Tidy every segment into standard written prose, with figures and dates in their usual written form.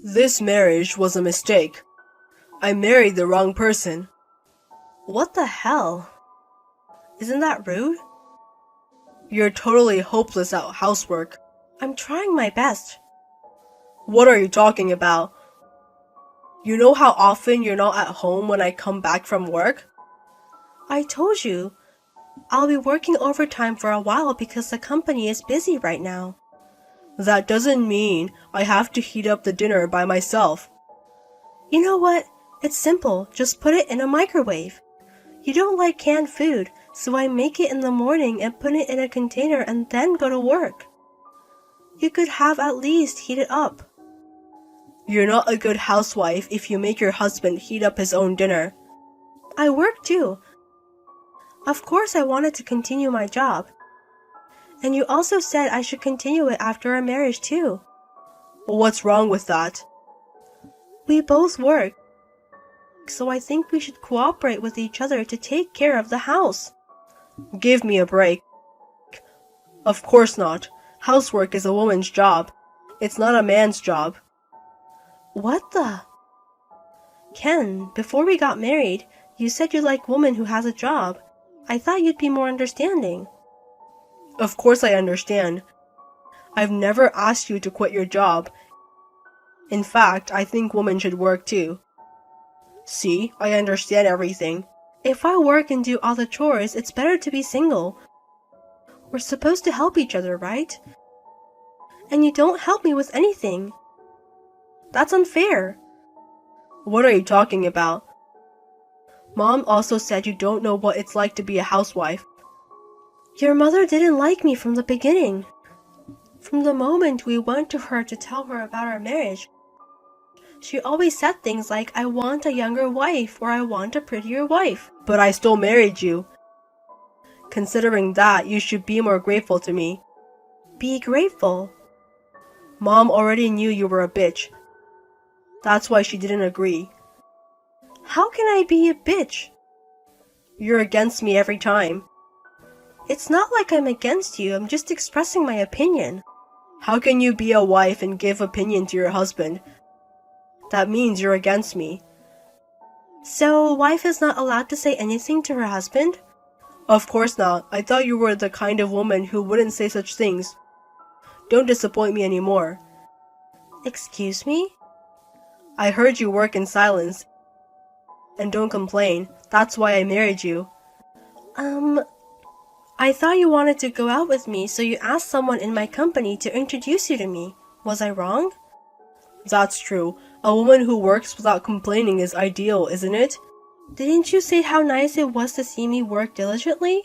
This marriage was a mistake. I married the wrong person. What the hell? Isn't that rude? You're totally hopeless at housework. I'm trying my best. What are you talking about? You know how often you're not at home when I come back from work? I told you, I'll be working overtime for a while because the company is busy right now. That doesn't mean I have to heat up the dinner by myself. You know what? It's simple. Just put it in a microwave. You don't like canned food, so I make it in the morning and put it in a container and then go to work. You could have at least heat it up. You're not a good housewife if you make your husband heat up his own dinner. I work too. Of course I wanted to continue my job. And you also said I should continue it after our marriage too. What's wrong with that? We both work, so I think we should cooperate with each other to take care of the house. Give me a break. Of course not. Housework is a woman's job. It's not a man's job. What the? Ken, before we got married, you said you like woman who has a job. I thought you'd be more understanding. Of course I understand. I've never asked you to quit your job. In fact, I think women should work too. See, I understand everything. If I work and do all the chores, it's better to be single. We're supposed to help each other, right? And you don't help me with anything. That's unfair. What are you talking about? Mom also said you don't know what it's like to be a housewife. Your mother didn't like me from the beginning. From the moment we went to her to tell her about our marriage, she always said things like, I want a younger wife or I want a prettier wife. But I still married you. Considering that, you should be more grateful to me. Be grateful? Mom already knew you were a bitch. That's why she didn't agree. How can I be a bitch? You're against me every time. It's not like I'm against you, I'm just expressing my opinion. How can you be a wife and give opinion to your husband? That means you're against me. So, a wife is not allowed to say anything to her husband? Of course not. I thought you were the kind of woman who wouldn't say such things. Don't disappoint me anymore. Excuse me? I heard you work in silence. And don't complain. That's why I married you. I thought you wanted to go out with me, so you asked someone in my company to introduce you to me. Was I wrong? That's true. A woman who works without complaining is ideal, isn't it? Didn't you say how nice it was to see me work diligently?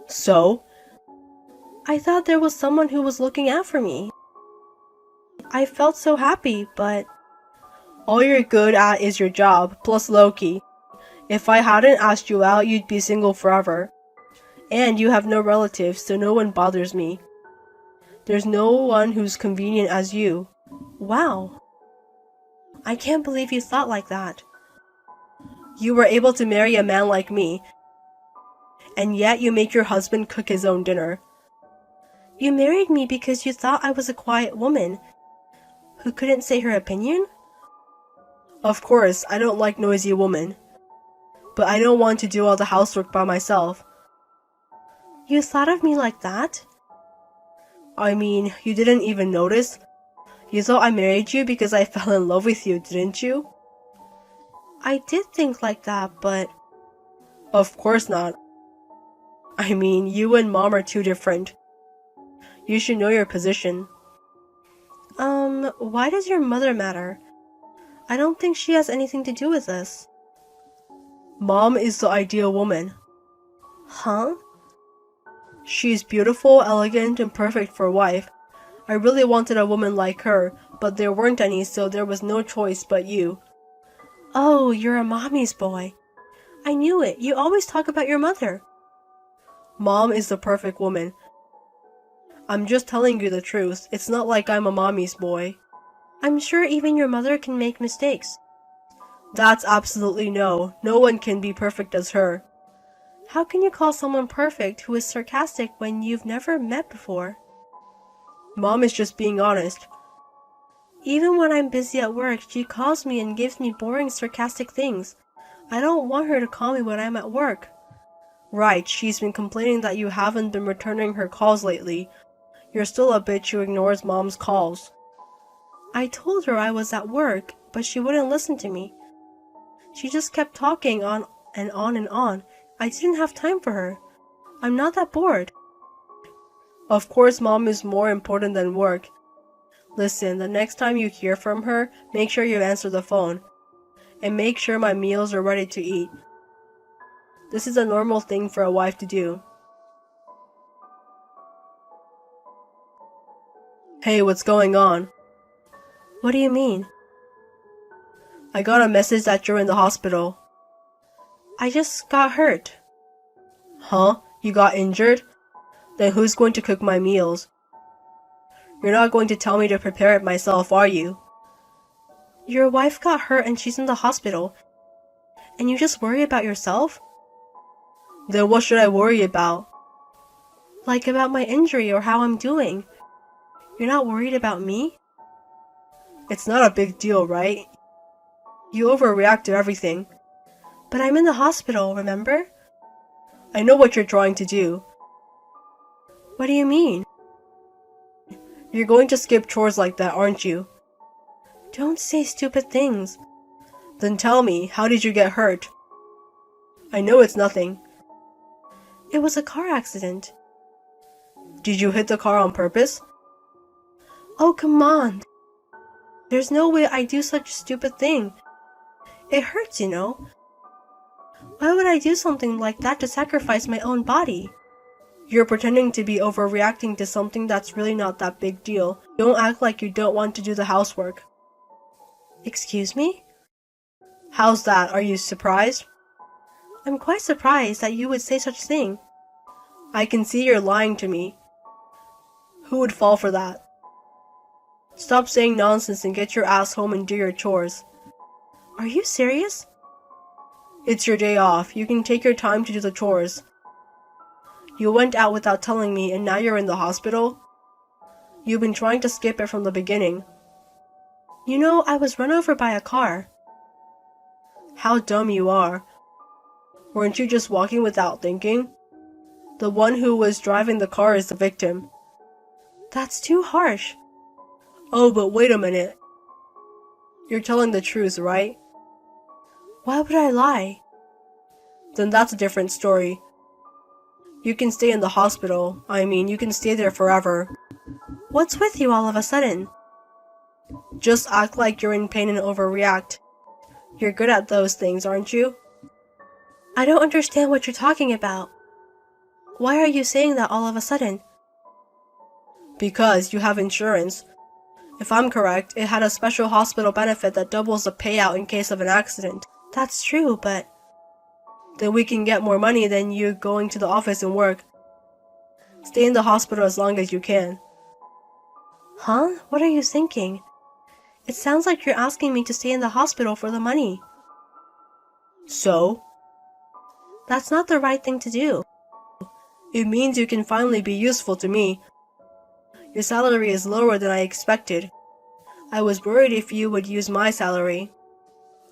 So? I thought there was someone who was looking out for me. I felt so happy, but... All you're good at is your job, plus Loki. If I hadn't asked you out, you'd be single forever. And you have no relatives, so no one bothers me. There's no one who's convenient as you. Wow. I can't believe you thought like that. You were able to marry a man like me, and yet you make your husband cook his own dinner. You married me because you thought I was a quiet woman who couldn't say her opinion? Of course, I don't like noisy women. But I don't want to do all the housework by myself. You thought of me like that? I mean, you didn't even notice? You thought I married you because I fell in love with you, didn't you? I did think like that, but... Of course not. I mean, you and Mom are too different. You should know your position. Why does your mother matter? I don't think she has anything to do with this. Mom is the ideal woman. Huh? She's beautiful, elegant, and perfect for a wife. I really wanted a woman like her, but there weren't any, so there was no choice but you. Oh, you're a mommy's boy. I knew it. You always talk about your mother. Mom is the perfect woman. I'm just telling you the truth. It's not like I'm a mommy's boy. I'm sure even your mother can make mistakes. That's absolutely no. No one can be perfect as her. How can you call someone perfect who is sarcastic when you've never met before? Mom is just being honest. Even when I'm busy at work, she calls me and gives me boring, sarcastic things. I don't want her to call me when I'm at work. Right, she's been complaining that you haven't been returning her calls lately. You're still a bitch who ignores mom's calls. I told her I was at work, but she wouldn't listen to me. She just kept talking on and on and on. I didn't have time for her. I'm not that bored. Of course, mom is more important than work. Listen, the next time you hear from her, make sure you answer the phone. And make sure my meals are ready to eat. This is a normal thing for a wife to do. Hey, what's going on? What do you mean? I got a message that you're in the hospital. I just got hurt. Huh? You got injured? Then who's going to cook my meals? You're not going to tell me to prepare it myself, are you? Your wife got hurt and she's in the hospital. And you just worry about yourself? Then what should I worry about? Like about my injury or how I'm doing. You're not worried about me? It's not a big deal, right? You overreact to everything. But I'm in the hospital, remember? I know what you're trying to do. What do you mean? You're going to skip chores like that, aren't you? Don't say stupid things. Then tell me, how did you get hurt? I know it's nothing. It was a car accident. Did you hit the car on purpose? Oh, come on. There's no way I'd do such a stupid thing. It hurts, you know. Why would I do something like that to sacrifice my own body? You're pretending to be overreacting to something that's really not that big deal. Don't act like you don't want to do the housework. Excuse me? How's that? Are you surprised? I'm quite surprised that you would say such a thing. I can see you're lying to me. Who would fall for that? Stop saying nonsense and get your ass home and do your chores. Are you serious? It's your day off. You can take your time to do the chores. You went out without telling me and now you're in the hospital? You've been trying to skip it from the beginning. You know, I was run over by a car. How dumb you are. Weren't you just walking without thinking? The one who was driving the car is the victim. That's too harsh. Oh, but wait a minute. You're telling the truth, right? Why would I lie? Then that's a different story. You can stay in the hospital. I mean, you can stay there forever. What's with you all of a sudden? Just act like you're in pain and overreact. You're good at those things, aren't you? I don't understand what you're talking about. Why are you saying that all of a sudden? Because you have insurance. If I'm correct, it had a special hospital benefit that doubles the payout in case of an accident. That's true, but... Then we can get more money than you going to the office and work. Stay in the hospital as long as you can. Huh? What are you thinking? It sounds like you're asking me to stay in the hospital for the money. So? That's not the right thing to do. It means you can finally be useful to me. Your salary is lower than I expected. I was worried if you would use my salary.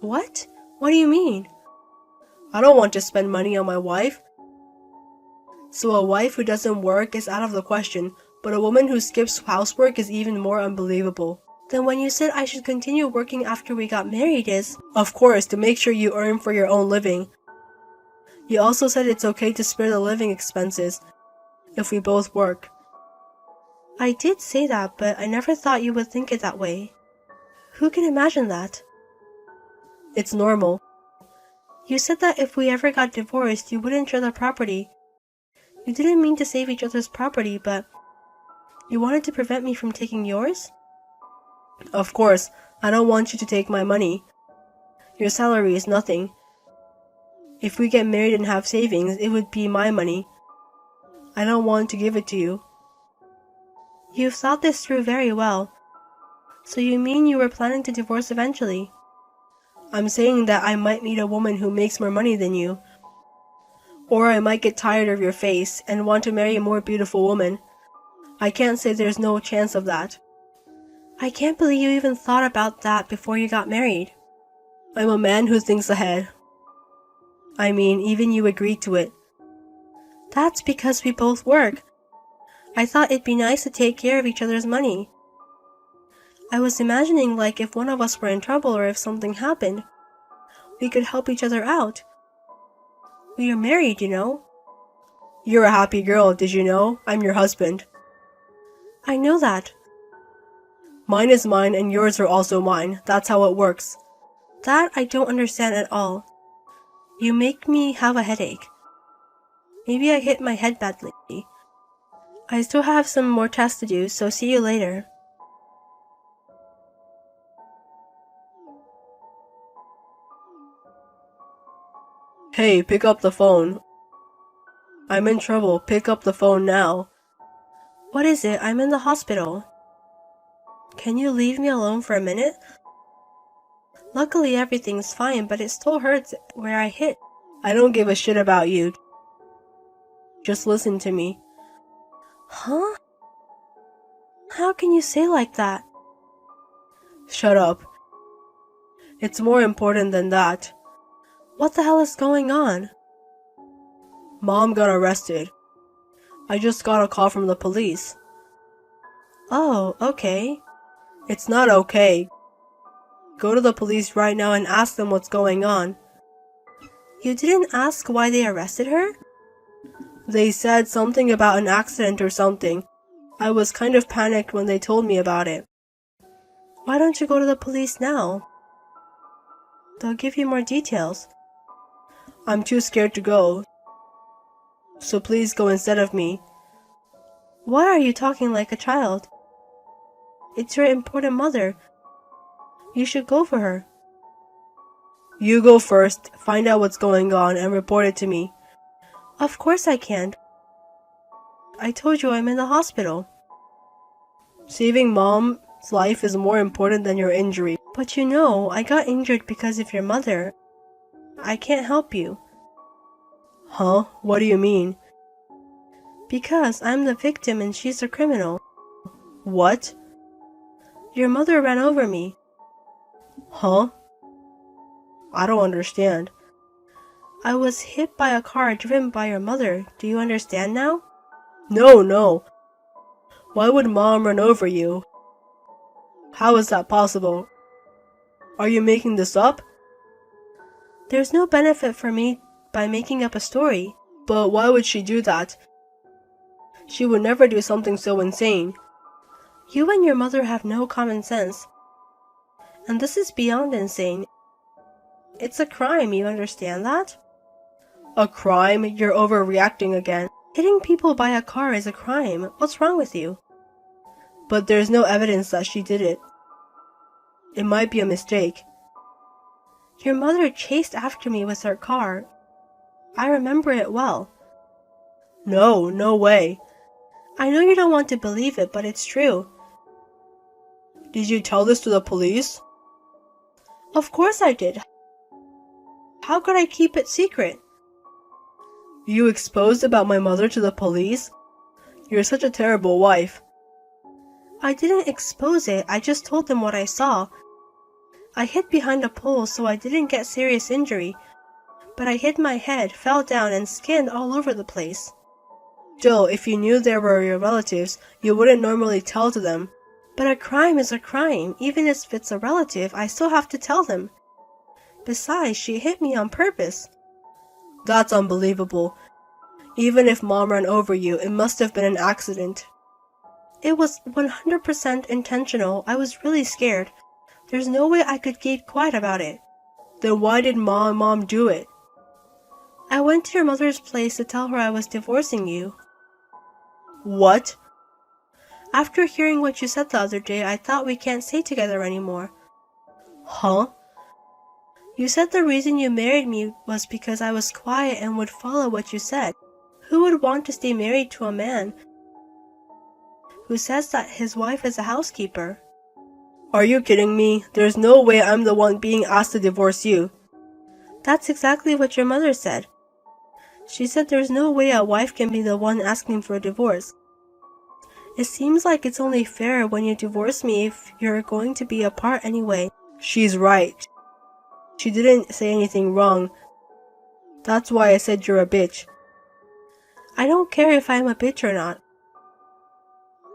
What? What do you mean? I don't want to spend money on my wife. So a wife who doesn't work is out of the question, but a woman who skips housework is even more unbelievable. Then when you said I should continue working after we got married is... Of course, to make sure you earn for your own living. You also said it's okay to spare the living expenses if we both work. I did say that, but I never thought you would think it that way. Who can imagine that? It's normal. You said that if we ever got divorced, you wouldn't share the property. You didn't mean to save each other's property, but you wanted to prevent me from taking yours? Of course, I don't want you to take my money. Your salary is nothing. If we get married and have savings, it would be my money. I don't want to give it to you. You've thought this through very well. So you mean you were planning to divorce eventually? I'm saying that I might meet a woman who makes more money than you. Or I might get tired of your face and want to marry a more beautiful woman. I can't say there's no chance of that. I can't believe you even thought about that before you got married. I'm a man who thinks ahead. I mean, even you agreed to it. That's because we both work. I thought it'd be nice to take care of each other's money. I was imagining like if one of us were in trouble or if something happened, we could help each other out. We are married, you know. You're a happy girl, did you know? I'm your husband. I know that. Mine is mine and yours are also mine. That's how it works. That I don't understand at all. You make me have a headache. Maybe I hit my head badly. I still have some more tests to do, so see you later. Hey, pick up the phone. I'm in trouble. Pick up the phone now. What is it? I'm in the hospital. Can you leave me alone for a minute? Luckily everything's fine, but it still hurts where I hit. I don't give a shit about you. Just listen to me. Huh? How can you say like that? Shut up. It's more important than that. What the hell is going on? Mom got arrested. I just got a call from the police. Oh, okay. It's not okay. Go to the police right now and ask them what's going on. You didn't ask why they arrested her? They said something about an accident or something. I was kind of panicked when they told me about it. Why don't you go to the police now? They'll give you more details. I'm too scared to go. So please go instead of me. Why are you talking like a child? It's your important mother. You should go for her. You go first, find out what's going on, and report it to me. Of course I can't. I told you I'm in the hospital. Saving Mom's life is more important than your injury. But you know, I got injured because of your mother. I can't help you. Huh? What do you mean? Because I'm the victim and she's the criminal. What? Your mother ran over me. Huh? I don't understand. I was hit by a car driven by your mother. Do you understand now? No. Why would Mom run over you? How is that possible? Are you making this up? There's no benefit for me by making up a story. But why would she do that? She would never do something so insane. You and your mother have no common sense. And this is beyond insane. It's a crime, you understand that? A crime? You're overreacting again. Hitting people by a car is a crime. What's wrong with you? But there's no evidence that she did it. It might be a mistake. Your mother chased after me with her car. I remember it well. No way. I know you don't want to believe it, but it's true. Did you tell this to the police? Of course I did. How could I keep it secret? You exposed about my mother to the police? You're such a terrible wife. I didn't expose it, I just told them what I saw. I hid behind a pole so I didn't get serious injury, but I hit my head, fell down, and skinned all over the place. Still, if you knew they were your relatives, you wouldn't normally tell to them. But a crime is a crime. Even if it's a relative, I still have to tell them. Besides, she hit me on purpose. That's unbelievable. Even if Mom ran over you, it must have been an accident. It was 100% intentional. I was really scared. There's no way I could keep quiet about it. Then why did Mom do it? I went to your mother's place to tell her I was divorcing you. What? After hearing what you said the other day, I thought we can't stay together anymore. Huh? You said the reason you married me was because I was quiet and would follow what you said. Who would want to stay married to a man who says that his wife is a housekeeper? Are you kidding me? There's no way I'm the one being asked to divorce you. That's exactly what your mother said. She said there's no way a wife can be the one asking for a divorce. It seems like it's only fair when you divorce me if you're going to be apart anyway. She's right. She didn't say anything wrong. That's why I said you're a bitch. I don't care if I'm a bitch or not.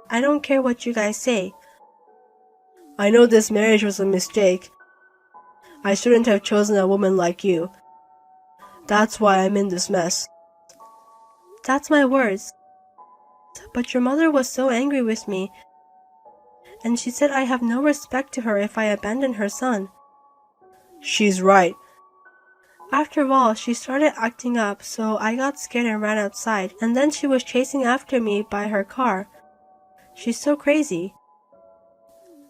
I don't care what you guys say. I know this marriage was a mistake. I shouldn't have chosen a woman like you. That's why I'm in this mess. That's my words. But your mother was so angry with me, and she said I have no respect to her if I abandon her son. She's right. After all, she started acting up, so I got scared and ran outside, and then she was chasing after me by her car. She's so crazy.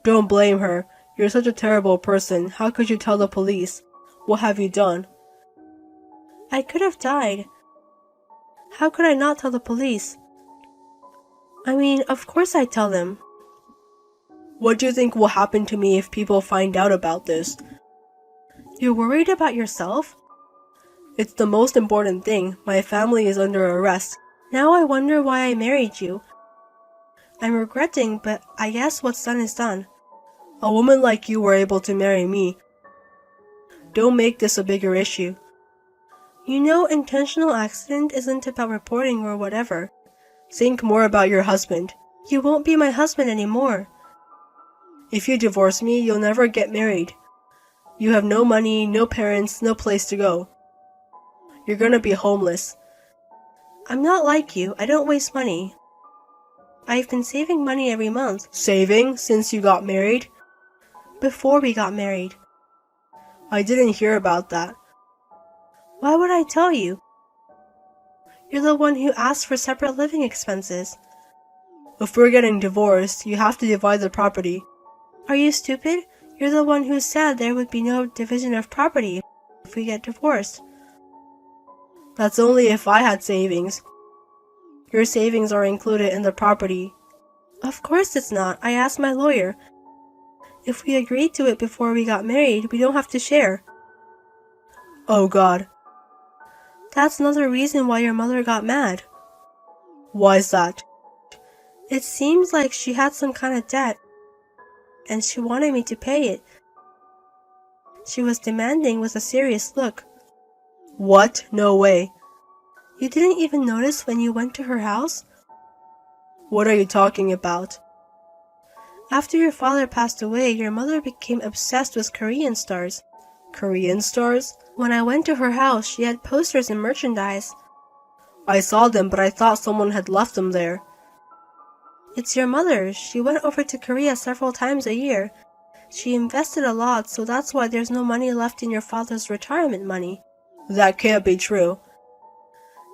Don't blame her. You're such a terrible person. How could you tell the police? What have you done? I could have died. How could I not tell the police? I mean, of course I'd tell them. What do you think will happen to me if people find out about this? You're worried about yourself? It's the most important thing. My family is under arrest. Now I wonder why I married you. I'm regretting, but I guess what's done is done. A woman like you were able to marry me. Don't make this a bigger issue. You know, intentional accident isn't about reporting or whatever. Think more about your husband. You won't be my husband anymore. If you divorce me, you'll never get married. You have no money, no parents, no place to go. You're gonna be homeless. I'm not like you. I don't waste money. I've been saving money every month. Saving since you got married? Before we got married. I didn't hear about that. Why would I tell you? You're the one who asked for separate living expenses. If we're getting divorced, you have to divide the property. Are you stupid? You're the one who said there would be no division of property if we get divorced. That's only if I had savings. Your savings are included in the property. Of course it's not. I asked my lawyer. If we agreed to it before we got married, we don't have to share. Oh God. That's another reason why your mother got mad. Why's that? It seems like she had some kind of debt, and she wanted me to pay it. She was demanding with a serious look. What? No way. You didn't even notice when you went to her house? What are you talking about? After your father passed away, your mother became obsessed with Korean stars. Korean stars? When I went to her house, she had posters and merchandise. I saw them, but I thought someone had left them there. It's your mother. She went over to Korea several times a year. She invested a lot, so that's why there's no money left in your father's retirement money. That can't be true.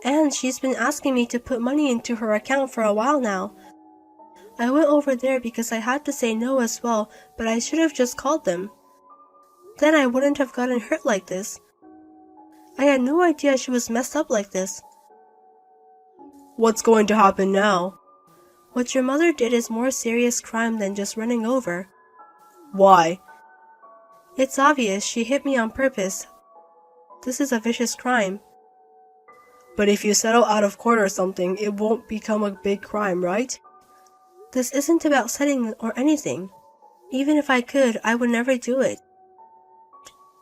And she's been asking me to put money into her account for a while now. I went over there because I had to say no as well, but I should have just called them. Then I wouldn't have gotten hurt like this. I had no idea she was messed up like this. What's going to happen now? What your mother did is more serious crime than just running over. Why? It's obvious she hit me on purpose. This is a vicious crime. But if you settle out of court or something, it won't become a big crime, right? This isn't about settling or anything. Even if I could, I would never do it.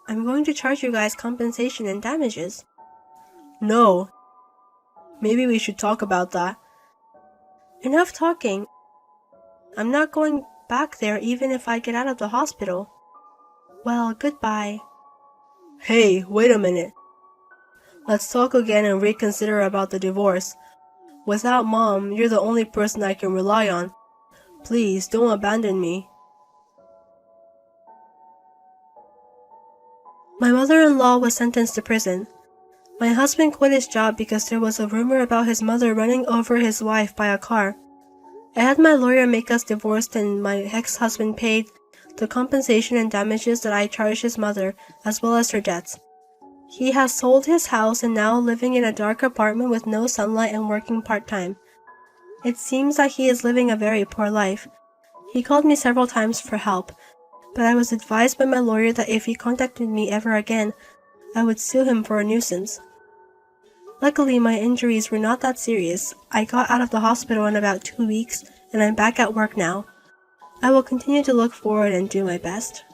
I'm going to charge you guys compensation and damages. No. Maybe we should talk about that. Enough talking. I'm not going back there even if I get out of the hospital. Well, goodbye. Hey, wait a minute. Let's talk again and reconsider about the divorce. Without Mom, you're the only person I can rely on. Please, don't abandon me. My mother-in-law was sentenced to prison. My husband quit his job because there was a rumor about his mother running over his wife by a car. I had my lawyer make us divorced and my ex-husband paid the compensation and damages that I charged his mother, as well as her debts. He has sold his house and now living in a dark apartment with no sunlight and working part-time. It seems like he is living a very poor life. He called me several times for help, but I was advised by my lawyer that if he contacted me ever again, I would sue him for a nuisance. Luckily, my injuries were not that serious. I got out of the hospital in about 2 weeks, and I'm back at work now. I will continue to look forward and do my best.